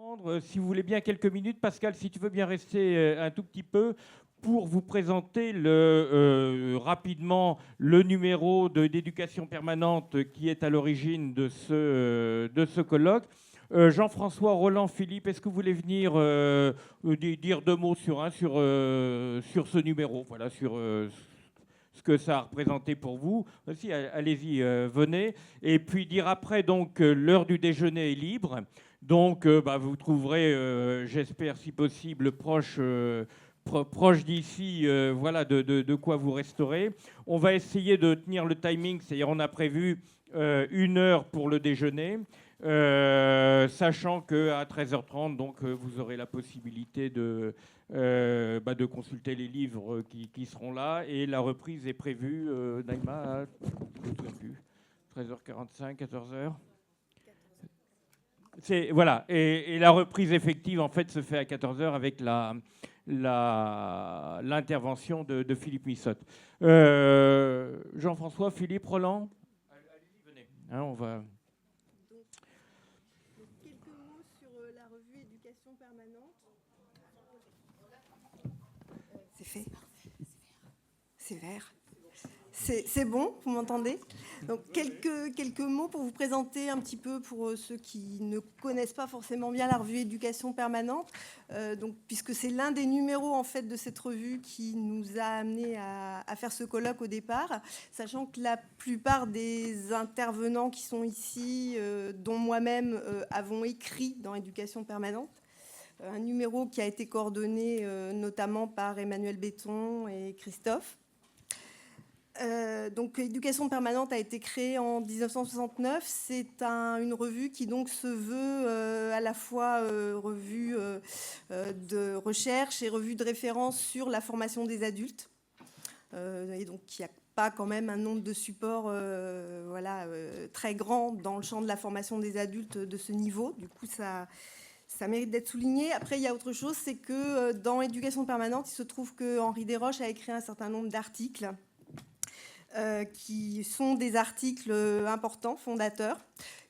prendre, si vous voulez bien, quelques minutes. Pascal, si tu veux bien rester un tout petit peu pour vous présenter rapidement le numéro d'éducation permanente qui est à l'origine de ce colloque. Jean-François, Roland, Philippe, est-ce que vous voulez venir dire deux mots sur ce numéro, voilà, sur ce que ça a représenté pour vous? Aussi, allez-y, venez. Et puis dire après, donc, l'heure du déjeuner est libre. Donc, vous trouverez, j'espère, si possible, proche d'ici, voilà, de quoi vous resterez. On va essayer de tenir le timing, c'est-à-dire on a prévu 1 heure pour le déjeuner, sachant qu'à 13h30, donc, vous aurez la possibilité de consulter les livres qui seront là. Et la reprise est prévue, Naïma, à 13h45, 14h. Voilà. Et la reprise effective, en fait, se fait à 14h avec l'intervention de Philippe Missotte. Jean-François, Philippe, Roland, allez-y, venez. Hein, on va... Donc, quelques mots sur la revue Éducation permanente. C'est fait. C'est vert. C'est bon, vous m'entendez? Donc quelques mots pour vous présenter un petit peu, pour ceux qui ne connaissent pas forcément bien la revue Éducation permanente, puisque c'est l'un des numéros en fait de cette revue qui nous a amené à faire ce colloque au départ, sachant que la plupart des intervenants qui sont ici, dont moi-même, avons écrit dans Éducation permanente. Un numéro qui a été coordonné notamment par Emmanuel Béton et Christophe. Donc, Éducation permanente a été créée en 1969. C'est une revue qui donc se veut à la fois revue de recherche et revue de référence sur la formation des adultes. Et donc, il n'y a pas quand même un nombre de supports très grand dans le champ de la formation des adultes de ce niveau. Du coup, ça mérite d'être souligné. Après, il y a autre chose, c'est que dans Éducation permanente, il se trouve que Henri Desroches a écrit un certain nombre d'articles qui sont des articles importants, fondateurs,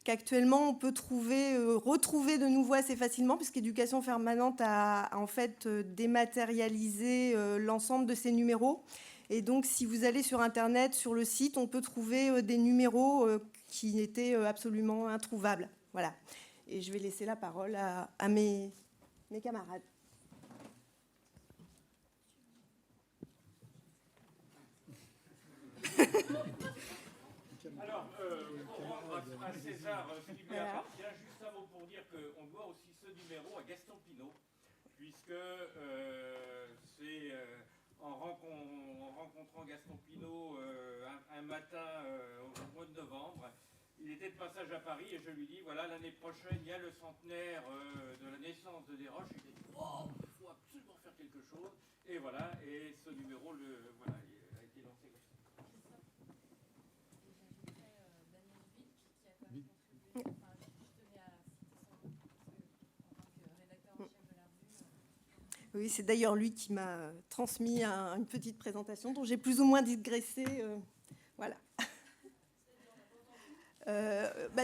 qu'actuellement on peut retrouver de nouveau assez facilement, puisqu'Éducation permanente a en fait dématérialisé l'ensemble de ces numéros. Et donc, si vous allez sur Internet, sur le site, on peut trouver des numéros qui étaient absolument introuvables. Voilà. Et je vais laisser la parole à mes camarades. Alors, pour rendre à César ce qui lui appartient, juste un mot pour dire qu'on doit aussi ce numéro à Gaston Pinault, puisque c'est en rencontrant Gaston Pinault un matin au mois de novembre. Il était de passage à Paris et je lui dis, voilà, l'année prochaine, il y a le centenaire de la naissance de Desroches. Il dit, oh, il faut absolument faire quelque chose. Et voilà, et ce numéro a été lancé comme ça. Oui, c'est d'ailleurs lui qui m'a transmis une petite présentation dont j'ai plus ou moins digressé. Voilà.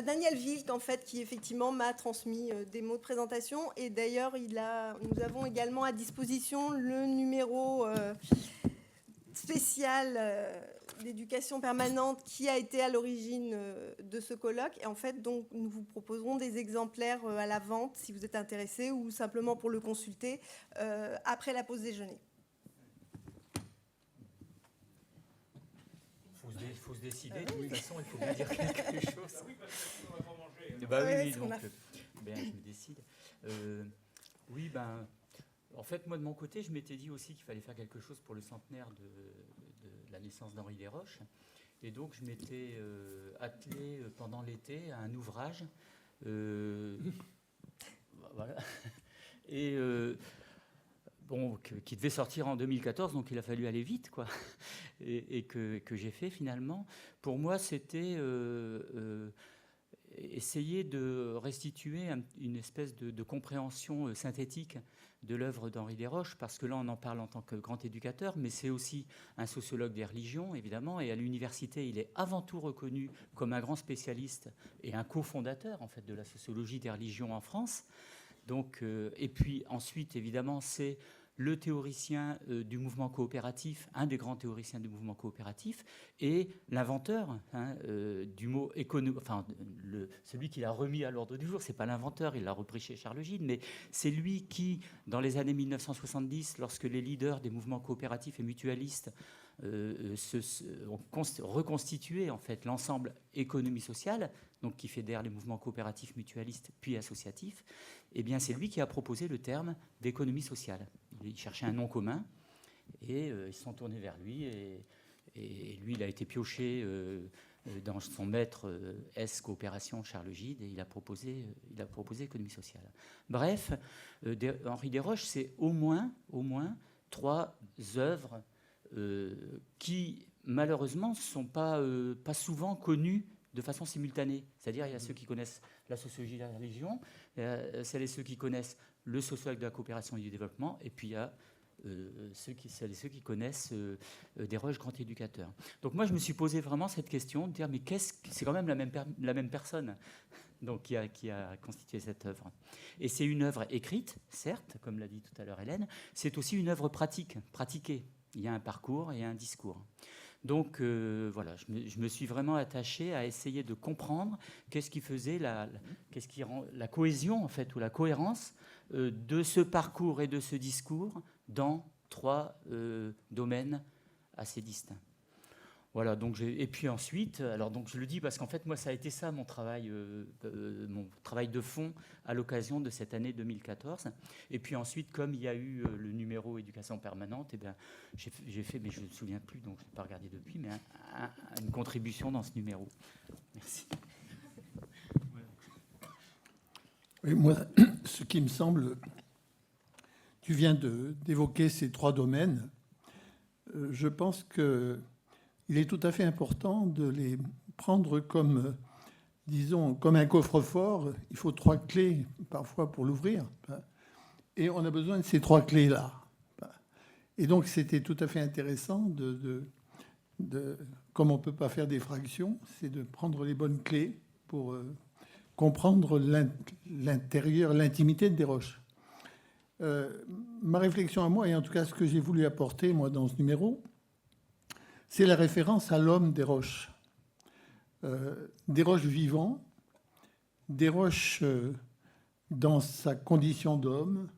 Daniel Wilk, en fait, qui effectivement m'a transmis des mots de présentation. Et d'ailleurs, nous avons également à disposition le numéro spécial d'éducation permanente qui a été à l'origine de ce colloque. Et en fait, donc, nous vous proposerons des exemplaires à la vente si vous êtes intéressé, ou simplement pour le consulter après la pause déjeuner. Il faut se décider. De toute façon, il faut bien dire quelque chose. Oui, parce qu'on va pas manger. Oui, donc, je me décide. En fait, moi, de mon côté, je m'étais dit aussi qu'il fallait faire quelque chose pour le centenaire de la naissance d'Henri Desroches. Et donc, je m'étais attelé pendant l'été à un ouvrage. Voilà. Et... qui devait sortir en 2014, donc il a fallu aller vite, quoi, et que j'ai fait finalement. Pour moi, c'était essayer de restituer une espèce de compréhension synthétique de l'œuvre d'Henri Desroches, parce que là, on en parle en tant que grand éducateur, mais c'est aussi un sociologue des religions, évidemment, et à l'université, il est avant tout reconnu comme un grand spécialiste et un cofondateur, en fait, de la sociologie des religions en France. Donc, et puis ensuite, évidemment, c'est le théoricien du mouvement coopératif, un des grands théoriciens du mouvement coopératif, et l'inventeur du mot économie, enfin celui qui l'a remis à l'ordre du jour. C'est pas l'inventeur, il l'a repris chez Charles Gide, mais c'est lui qui, dans les années 1970, lorsque les leaders des mouvements coopératifs et mutualistes ont reconstitué en fait l'ensemble économie sociale, donc qui fédère les mouvements coopératifs, mutualistes puis associatifs, eh bien c'est lui qui a proposé le terme d'économie sociale. Il cherchait un nom commun et ils se sont tournés vers lui et lui il a été pioché dans son maître S coopération Charles Gide et il a proposé économie sociale. Bref, Henri Desroches, c'est au moins 3 œuvres qui malheureusement ne sont pas souvent connues de façon simultanée. C'est-à-dire il y a ceux qui connaissent la sociologie de la religion, celles et ceux qui connaissent le sociologue de la coopération et du développement, et puis il y a celles et ceux qui connaissent Desroches, grand éducateur. Donc moi je me suis posé vraiment cette question de dire mais c'est quand même la même personne donc, qui a constitué cette œuvre. Et c'est une œuvre écrite, certes, comme l'a dit tout à l'heure Hélène, c'est aussi une œuvre pratiquée. Il y a un parcours et un discours. Donc voilà, je me suis vraiment attaché à essayer de comprendre qu'est-ce qui faisait qu'est-ce qui rend la cohésion en fait ou la cohérence de ce parcours et de ce discours dans 3 domaines assez distincts. Voilà, donc et puis ensuite, alors donc je le dis parce qu'en fait moi ça a été ça mon travail de fond à l'occasion de cette année 2014. Et puis ensuite, comme il y a eu le numéro éducation permanente, eh bien j'ai fait, mais je ne me souviens plus, donc je n'ai pas regardé depuis, mais une contribution dans ce numéro. Merci. Oui, moi, ce qui me semble, tu viens d'évoquer ces 3 domaines. Je pense qu'il est tout à fait important de les prendre comme, disons, comme un coffre-fort. Il faut 3 clés parfois pour l'ouvrir. Et on a besoin de ces 3 clés-là. Et donc, c'était tout à fait intéressant comme on ne peut pas faire des fractions, c'est de prendre les bonnes clés pour comprendre l'intérieur, l'intimité de Desroches. Ma réflexion à moi, et en tout cas ce que j'ai voulu apporter moi dans ce numéro, c'est la référence à l'homme Desroches. Desroches vivant, Desroches dans sa condition d'homme,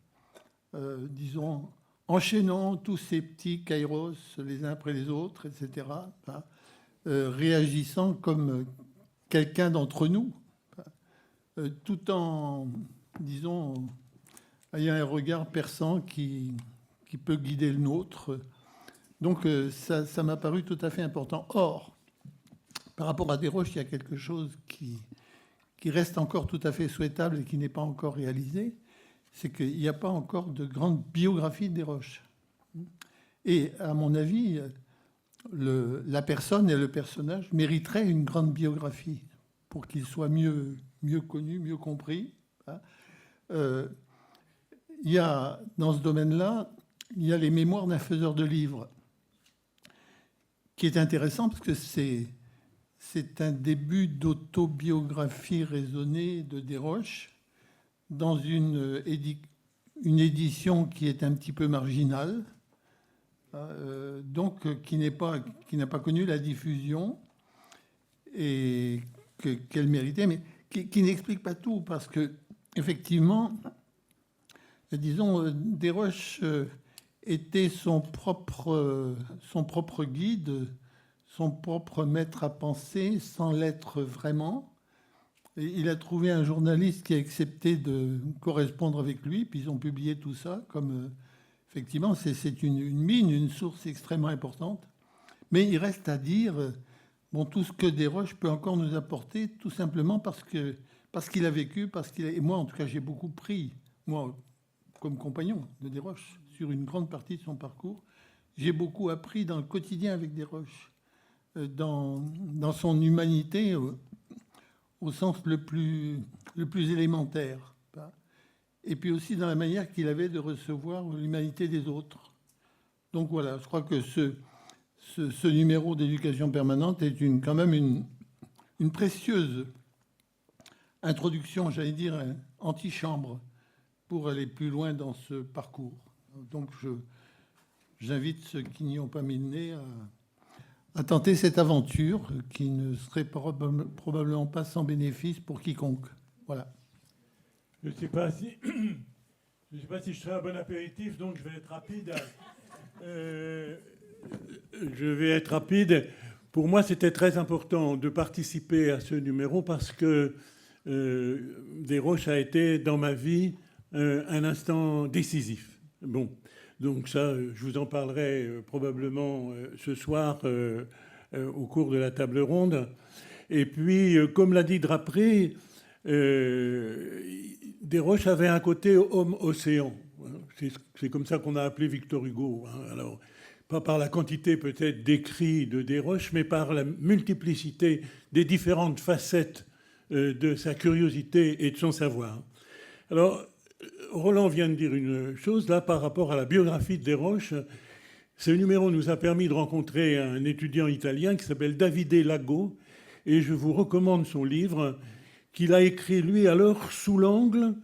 disons, enchaînant tous ces petits kairos les uns après les autres, etc., réagissant comme quelqu'un d'entre nous, tout en, disons, ayant un regard perçant qui peut guider le nôtre. Donc ça m'a paru tout à fait important. Or, par rapport à Desroches, il y a quelque chose qui reste encore tout à fait souhaitable et qui n'est pas encore réalisé, c'est qu'il n'y a pas encore de grande biographie de Desroches. Et à mon avis, la personne et le personnage mériteraient une grande biographie pour qu'il soit mieux connu, mieux compris. Il y a, dans ce domaine-là, il y a les mémoires d'un faiseur de livres, qui est intéressant parce que c'est un début d'autobiographie raisonnée de Desroches dans une édition qui est un petit peu marginale, donc qui n'a pas connu la diffusion et qu'elle méritait, mais qui n'explique pas tout, parce que effectivement, disons, Desroches était son propre guide, son propre maître à penser, sans l'être vraiment. Et il a trouvé un journaliste qui a accepté de correspondre avec lui, puis ils ont publié tout ça, comme effectivement, c'est une mine, une source extrêmement importante. Mais il reste à dire tout ce que Desroches peut encore nous apporter, tout simplement parce qu'il a vécu, et moi, en tout cas, j'ai beaucoup pris, moi, comme compagnon de Desroches, sur une grande partie de son parcours. J'ai beaucoup appris dans le quotidien avec Desroches, dans son humanité, au sens le plus élémentaire. Et puis aussi dans la manière qu'il avait de recevoir l'humanité des autres. Donc voilà, je crois que ce numéro d'éducation permanente est quand même une précieuse introduction, j'allais dire, antichambre pour aller plus loin dans ce parcours. Donc, j'invite ceux qui n'y ont pas mis le nez à tenter cette aventure qui ne serait probablement pas sans bénéfice pour quiconque. Voilà. Je ne sais pas si je serai un bon apéritif, donc je vais être rapide. Je vais être rapide. Pour moi, c'était très important de participer à ce numéro parce que Desroches a été dans ma vie un instant décisif. Bon, donc ça, je vous en parlerai probablement ce soir au cours de la table ronde. Et puis, comme l'a dit Drapré, Desroches avait un côté homme-océan. C'est comme ça qu'on a appelé Victor Hugo. Alors, pas par la quantité peut-être d'écrits de Desroches, mais par la multiplicité des différentes facettes de sa curiosité et de son savoir. Alors, Roland vient de dire une chose là par rapport à la biographie de Desroches. Ce numéro nous a permis de rencontrer un étudiant italien qui s'appelle Davide Lago, et je vous recommande son livre qu'il a écrit, lui, alors, sous l'angle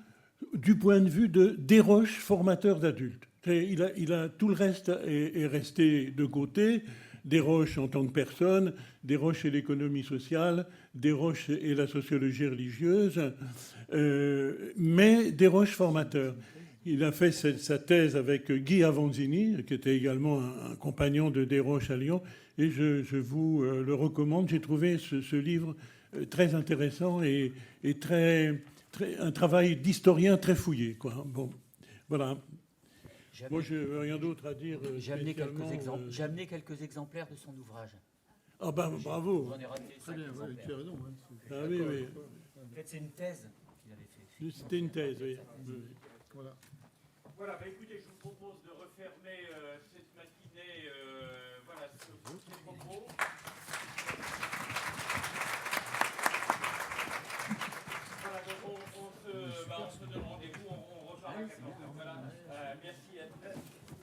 du point de vue de Desroches, formateur d'adultes. Il a, tout le reste est resté de côté. Desroches en tant que personne, Desroches et l'économie sociale, Desroches et la sociologie religieuse, mais Desroches formateur. Il a fait sa thèse avec Guy Avanzini, qui était également un compagnon de Desroches à Lyon, et je vous le recommande. J'ai trouvé ce livre très intéressant et un travail d'historien très fouillé, quoi. Bon, voilà. Moi, je n'ai rien d'autre à dire. J'ai amené quelques exemplaires de son ouvrage. Ah ben, bravo. J'en ai ramené 5 exemplaires. Tu as raison. Ah oui, oui. En fait, c'est une thèse qu'il avait fait. C'était une thèse, oui. Voilà. Voilà, bah écoutez, je vous propose de refermer cette matinée voilà, sur ces propos. Voilà, donc on se donne rendez-vous, on repart à 14h. Voilà, merci à tous.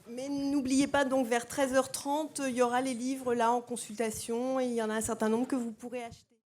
Mais n'oubliez pas, donc vers 13h30, il y aura les livres là en consultation et il y en a un certain nombre que vous pourrez acheter.